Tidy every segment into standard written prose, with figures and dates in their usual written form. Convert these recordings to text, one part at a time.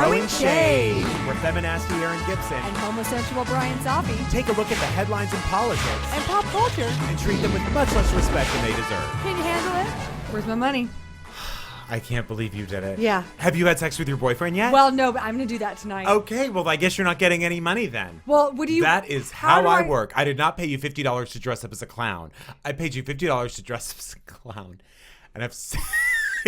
Throwing Shade. We're feminasty Erin Gibson. And homosexual Bryan Zoffy. Take a look at the headlines in politics. And pop culture. And treat them with much less respect than they deserve. Can you handle it? Where's my money? I can't believe you did it. Yeah. Have you had sex with your boyfriend yet? Well, no, but I'm going to do that tonight. Okay, well, I guess you're not getting any money then. Well, would you... That is how I work. I did not pay you $50 to dress up as a clown. I paid you $50 to dress up as a clown. And I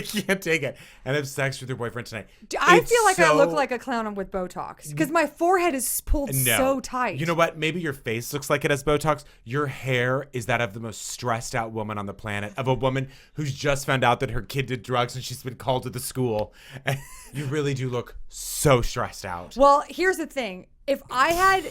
can't take it. And have sex with your boyfriend tonight. I feel like I look like a clown with Botox because my forehead is pulled so tight. You know what? Maybe your face looks like it has Botox. Your hair is that of the most stressed out woman on the planet, of a woman who's just found out that her kid did drugs and she's been called to the school. And you really do look so stressed out. Well, here's the thing. If I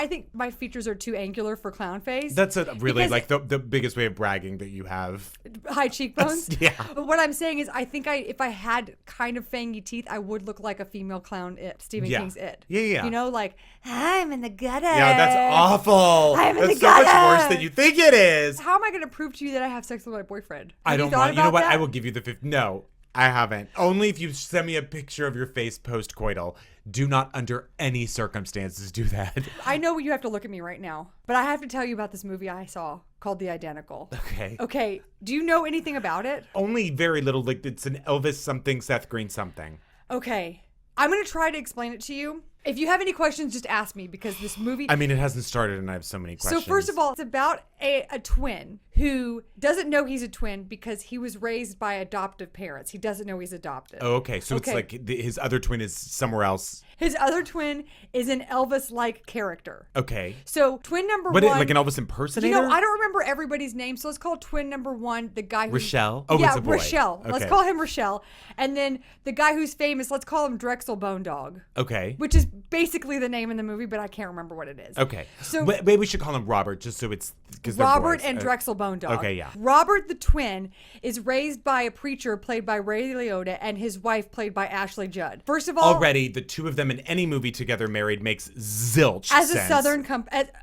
think my features are too angular for clown face. That's really like the biggest way of bragging that you have. High cheekbones? Yeah. But what I'm saying is I think if I had kind of fangy teeth, I would look like a female clown, Stephen King's It. Yeah. You know, like, I'm in the gutter. Yeah, that's awful. I'm in that's the gutter. so much worse than you think it is. How am I going to prove to you that I have sex with my boyfriend? I don't want. You know what? I will give you the 50. No, I haven't. Only if you send me a picture of your face post-coital. Do not under any circumstances do that. I know you have to look at me right now, but I have to tell you about this movie I saw called The Identical. Okay. Do you know anything about it? Only very little. Like it's an Elvis something, Seth Green something. Okay. I'm going to try to explain it to you. If you have any questions, just ask me because this movie... I mean, it hasn't started and I have so many questions. So first of all, it's about a twin who doesn't know he's a twin because he was raised by adoptive parents. He doesn't know he's adopted. Oh, okay. So it's like his other twin is somewhere else. His other twin is an Elvis-like character. Okay. So twin number one... Like an Elvis impersonator? You know, I don't remember everybody's name, so let's call twin number one the guy who... Rochelle? Oh, it's a boy. Rochelle. Okay. Let's call him Rochelle. And then the guy who's famous, let's call him Drexel Bone Dog. Okay. Which is basically the name in the movie, but I can't remember what it is. Okay. So maybe we should call him Robert just so it's... Robert and Drexel Bone Dog. Okay, yeah. Robert the twin is raised by a preacher played by Ray Liotta and his wife played by Ashley Judd. First of all... Already, the two of them in any movie together married makes zilch as sense. A Southern...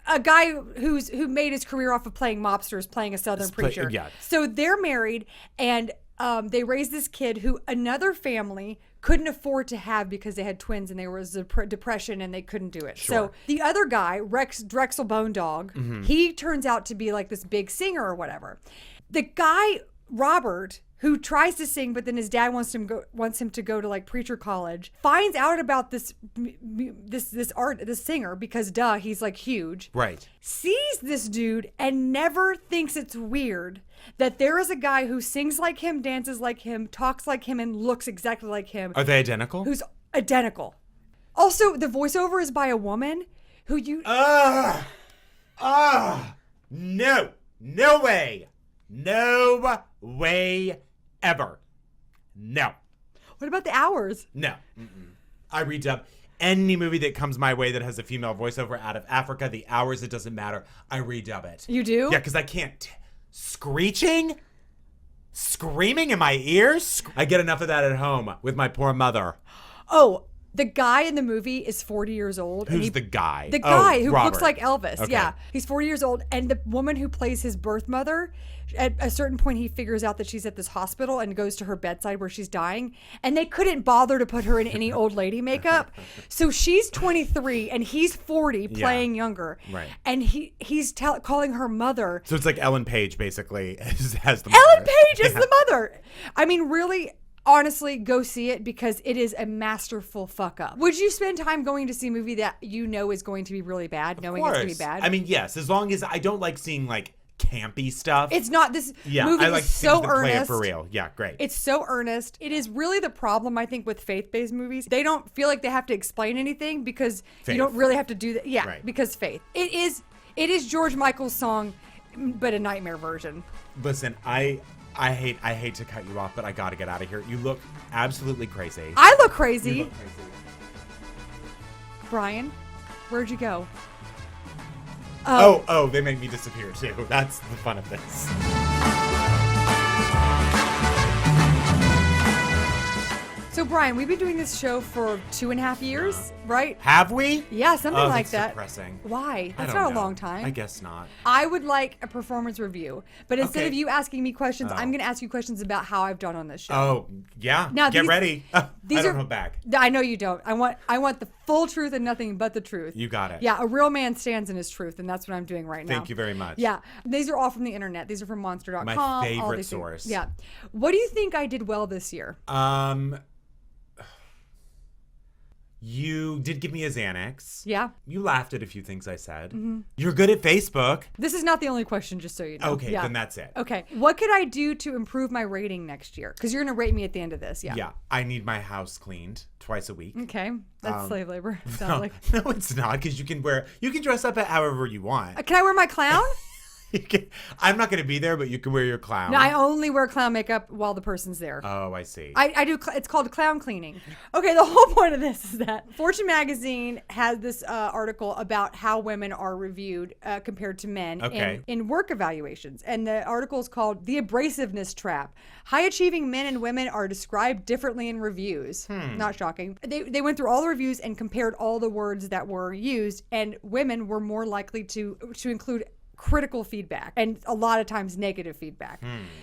a guy who made his career off of playing mobsters, playing a Southern preacher. Yeah. So they're married and... they raised this kid who another family couldn't afford to have because they had twins and there was a depression and they couldn't do it. Sure. So the other guy, Drexel Bone Dog, he turns out to be like this big singer or whatever. The guy, Robert, who tries to sing, but then his dad wants him to go to like preacher college, finds out about this singer because he's like huge. Right. Sees this dude and never thinks it's weird that there is a guy who sings like him, dances like him, talks like him, and looks exactly like him. Are they identical? Who's identical. Also, the voiceover is by a woman who you... No way. No way ever. No. What about the hours? No. I redub any movie that comes my way that has a female voiceover out of Africa. The hours, it doesn't matter. I redub it. You do? Yeah, because I can't... Screaming in my ears? I get enough of that at home with my poor mother. Oh, the guy in the movie is 40 years old. Who's the guy? The guy who Robert. looks like Elvis. Okay. Yeah. He's 40 years old. And the woman who plays his birth mother, at a certain point, he figures out that she's at this hospital and goes to her bedside where she's dying. And they couldn't bother to put her in any old lady makeup. So she's 23 and he's 40 playing younger. Right. And he's calling her mother. So it's like Ellen Page, basically, has the mother. Ellen Page is the mother. I mean, really... Honestly, go see it because it is a masterful fuck up. Would you spend time going to see a movie that you know is going to be really bad, knowing it's going to be bad? I mean, yes, as long as I don't like seeing like campy stuff. It's not this movie I like is so things that play it earnest. for real. Yeah, great. It's so earnest. It is really the problem, I think, with faith-based movies. They don't feel like they have to explain anything because you don't really have to do that. Yeah, right. Because faith. It is George Michael's song, but a nightmare version. Listen, I hate to cut you off, but I gotta get out of here. You look absolutely crazy. I look crazy. You look crazy. Bryan, where'd you go? Oh, they made me disappear too. That's the fun of this. So Bryan, we've been doing this show for 2.5 years, right? Have we? Yeah, something like that's that. Depressing. Why? I That's don't not a know. long time. I guess not. I would like a performance review, but instead Okay. of you asking me questions, I'm going to ask you questions about how I've done on this show. Oh, yeah. Now, Get these- ready. I these don't are- hold back. I know you don't. I want the full truth and nothing but the truth. You got it. Yeah, a real man stands in his truth, and that's what I'm doing right now. Thank you very much. Yeah, these are all from the internet. These are from Monster.com. My all favorite these things. source. Yeah. What do you think I did well this year? You did give me a Xanax. Yeah. You laughed at a few things I said. You're good at Facebook. This is not the only question, just so you know. Okay, Yeah. then that's it. Okay. What could I do to improve my rating next year? Because you're going to rate me at the end of this. Yeah. Yeah, I need my house cleaned twice a week. Okay. That's slave labor. Sounds No, like. no, it's not, because you can dress up however you want. Can I wear my clown? I'm not going to be there, but you can wear your clown. No, I only wear clown makeup while the person's there. Oh, I see. I do. It's called clown cleaning. Okay, the whole point of this is that Fortune magazine has this article about how women are reviewed compared to men Okay. in work evaluations. And the article is called The Abrasiveness Trap. High achieving men and women are described differently in reviews. Not shocking. They went through all the reviews and compared all the words that were used, and women were more likely to include critical feedback and a lot of times negative feedback.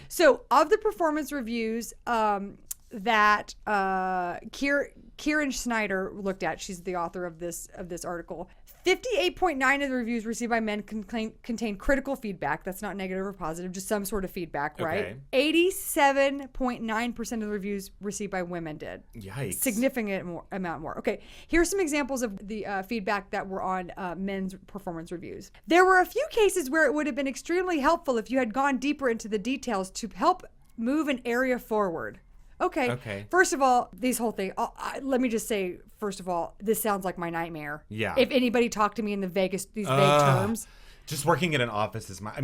So of the performance reviews that Kieran Snyder looked at, she's the author of this article, 58.9 of the reviews received by men contain critical feedback. That's not negative or positive, just some sort of feedback, right? 87.9% of the reviews received by women did. Yikes. Significant amount more. Okay, here's some examples of the feedback that were on men's performance reviews. There were a few cases where it would have been extremely helpful if you had gone deeper into the details to help move an area forward. Okay. First of all, this whole thing, let me just say, first of all, this sounds like my nightmare. Yeah. If anybody talked to me in these vague terms. Just working at an office is that's a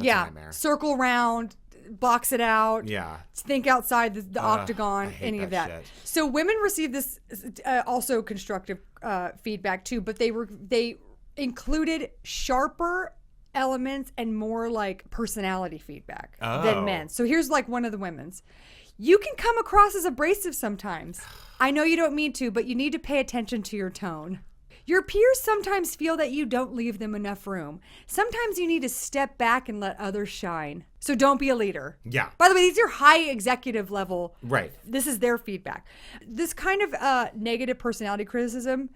nightmare. Circle round, box it out. Yeah. Think outside the octagon, I hate any of that that. shit. So women received this also constructive feedback too, but they included sharper elements and more like personality feedback than men. So here's like one of the women's. You can come across as abrasive sometimes. I know you don't mean to, but you need to pay attention to your tone. Your peers sometimes feel that you don't leave them enough room. Sometimes you need to step back and let others shine. So don't be a leader. Yeah. By the way, these are high executive level. Right. This is their feedback. This kind of negative personality criticism,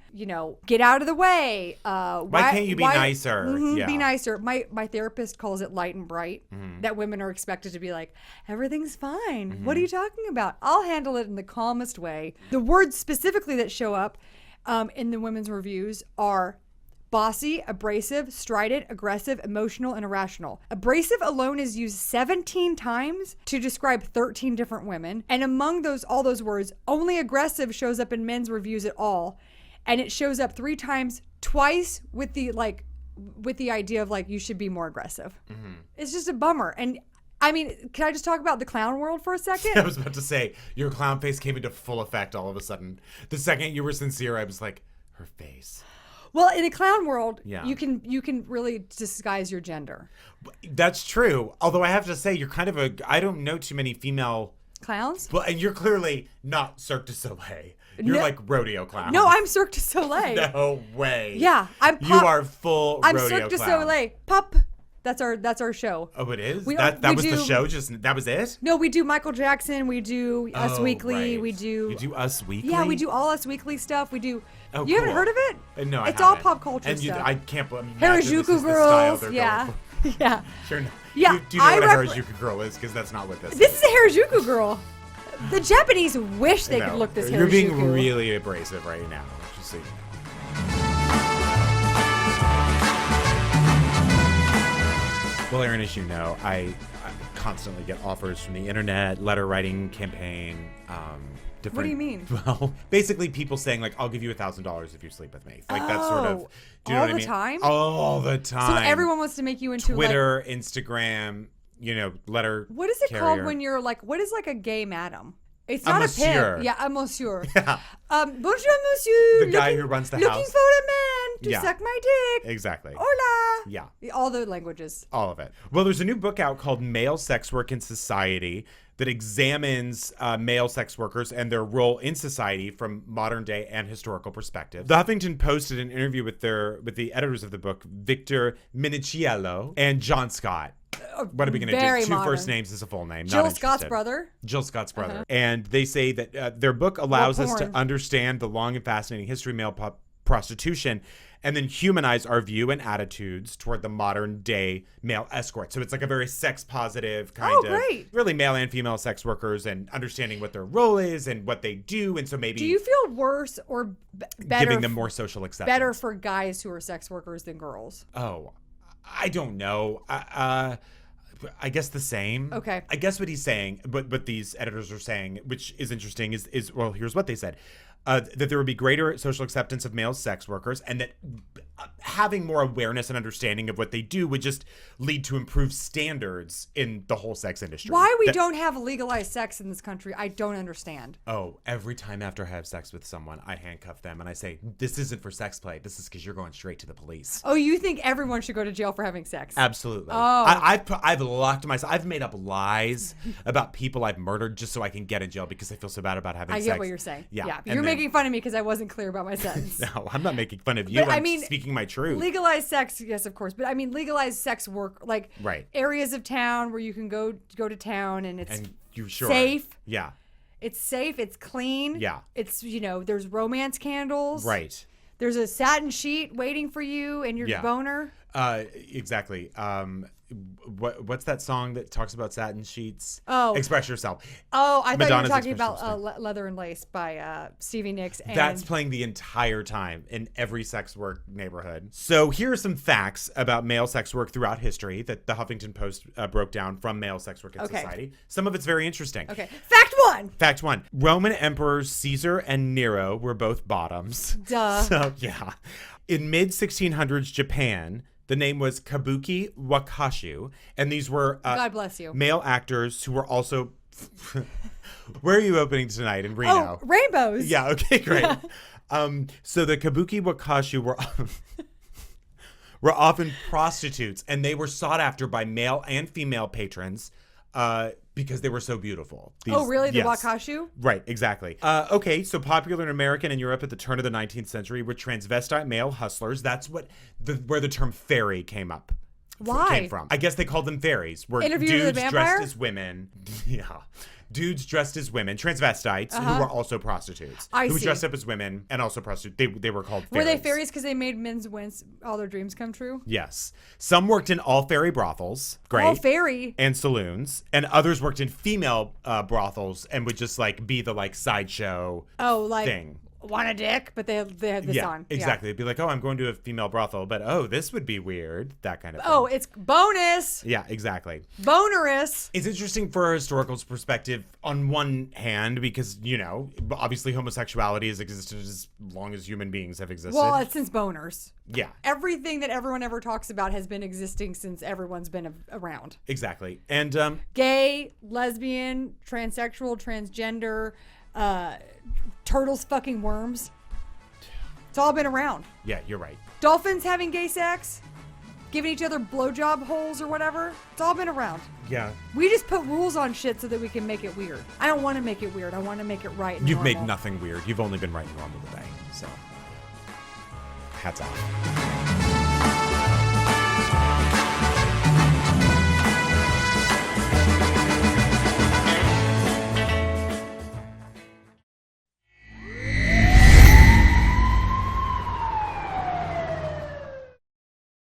get out of the way. Why can't you be nicer? Yeah. Be nicer. My therapist calls it light and bright, that women are expected to be like, everything's fine. What are you talking about? I'll handle it in the calmest way. The words specifically that show up in the women's reviews are bossy, abrasive, strident, aggressive, emotional, and irrational. Abrasive alone is used 17 times to describe 13 different women. And among all those words, only aggressive shows up in men's reviews at all. And it shows up 3 times, twice with the idea of like, you should be more aggressive. It's just a bummer. And I mean, can I just talk about the clown world for a second? I was about to say, your clown face came into full effect all of a sudden. The second you were sincere, I was like, her face. Well, in the clown world, Yeah. you can really disguise your gender. That's true. Although I have to say, you're kind of I don't know too many female Clowns? Well, and you're clearly not Cirque du Soleil. You're No. like rodeo clown. No, I'm Cirque du Soleil. No way. Yeah, I'm You pop. are full I'm rodeo Cirque du clown. Soleil. Pop. That's our show. Oh, it is? We That was the do- show? Just that was it? No, we do Michael Jackson. We do Us Oh, Weekly. right. We do. You do Us Weekly? Yeah, we do all Us Weekly stuff. We do. Oh, you haven't cool. heard of it? No, I It's all haven't. pop culture and stuff. I can't imagine Harajuku this is the style girls. they're Yeah. going for. Yeah. Sure. No. Yeah, Do you know I what a rep- Harajuku girl is? Because that's not what this is. This is a Harajuku girl. The Japanese wish they could No. look this Harajuku. You're being really abrasive right now. Just so you know. Well, Erin, as you know, I constantly get offers from the internet, letter writing campaign. Different, What do you mean? Well, basically people saying like, "I'll give you $1,000 if you sleep with me." Like that sort of. Oh, Do you know all what I the mean? time? All the So time. everyone wants to make you into Twitter, Instagram, letter. What is it carrier. called when you're like? What is like a gay madam? It's A not a monsieur. pimp. Yeah, a monsieur. Yeah. Bonjour, monsieur. The guy who runs the looking house. for a man to Yeah. suck my dick. Exactly. Hola. Yeah. All the languages. All of it. Well, there's a new book out called Male Sex Work in Society that examines male sex workers and their role in society from modern day and historical perspective. The Huffington Post did an interview with the editors of the book, Victor Minichiello and John Scott. What are we going to do? Very Two modern. first names is a full name. Jill Not Scott's interested. brother. Jill Scott's brother. And they say that their book allows us to porn. understand the long and fascinating history of male prostitution and then humanize our view and attitudes toward the modern day male escort. So it's like a very sex positive kind of great. really male and female sex workers and understanding what their role is and what they do. And so maybe Do you feel worse or better? giving them more social acceptance. Better for guys who are sex workers than girls? Oh, I don't know. I guess the same. Okay. I guess what he's saying, but these editors are saying, which is interesting, is well, here's what they said. That there would be greater social acceptance of male sex workers and that having more awareness and understanding of what they do would just lead to improved standards in the whole sex industry. Why we don't have legalized sex in this country, I don't understand. Oh, every time after I have sex with someone, I handcuff them and I say, this isn't for sex play. This is because you're going straight to the police. Oh, you think everyone should go to jail for having sex? Absolutely. Oh. I've locked myself. I've made up lies about people I've murdered just so I can get in jail because I feel so bad about having I sex. get what you're saying. Yeah. You're making fun of me because I wasn't clear about my sentence. No, I'm not making fun of you. But, I'm speaking my truth. Legalized sex, yes, of course. But I mean, legalized sex work, like Right. areas of town where you can go to town and it's And you sure? safe. Yeah. It's safe. It's clean. Yeah. It's, there's romance candles. Right. There's a satin sheet waiting for you and your Yeah. boner. Exactly. What's that song that talks about satin sheets? Oh. Express Yourself. Oh, I thought Madonna's you were talking Express about Yourself. Leather and Lace by Stevie Nicks. And That's playing the entire time in every sex work neighborhood. So here are some facts about male sex work throughout history that the Huffington Post broke down from male sex work in Okay. society. Some of it's very interesting. Okay. Fact one. Fact one, Roman emperors Caesar and Nero were both bottoms. Duh. So, yeah. In mid-1600s Japan, the name was Kabuki Wakashu, and these were God bless you. male actors who were also... Where are you opening tonight? In Reno? Oh, rainbows. Yeah, okay, great. So the Kabuki Wakashu were often prostitutes, and they were sought after by male and female patrons because they were so beautiful. Oh, really? The Yes. Wakashu? Right, exactly. Okay, so popular in America and Europe at the turn of the 19th century were transvestite male hustlers. That's where the term fairy came up. Why? Came from. I guess they called them fairies. Were Interview with the dudes Vampire? dressed as women. Yeah. Dudes dressed as women, transvestites, who were also prostitutes. I who see. dressed up as women and also prostitutes. They were called fairies. Were they fairies because they made men's all their dreams come true? Yes. Some worked in all fairy brothels. Great. All fairy. And saloons. And others worked in female brothels and would just like be the like sideshow Oh, like thing. want a dick, but they had this Yeah, on. exactly. It'd be like, oh, I'm going to a female brothel, but oh, this would be weird. That kind of thing. Oh, it's bonus. Yeah, exactly. Bonerous. It's interesting for a historical perspective on one hand because, obviously homosexuality has existed as long as human beings have existed. Well, it's since boners. Yeah, Everything that everyone ever talks about has been existing since everyone's been around. exactly. And Gay, lesbian, transsexual, transgender, turtles fucking worms. It's all been around. yeah, you're right. Dolphins having gay sex, giving each other blowjob holes or whatever. It's all been around. Yeah. We just put rules on shit so that we can make it weird. I don't want to make it weird. I want to make it right. And You've made normal. nothing weird. You've only been right and normal today. So, hats off.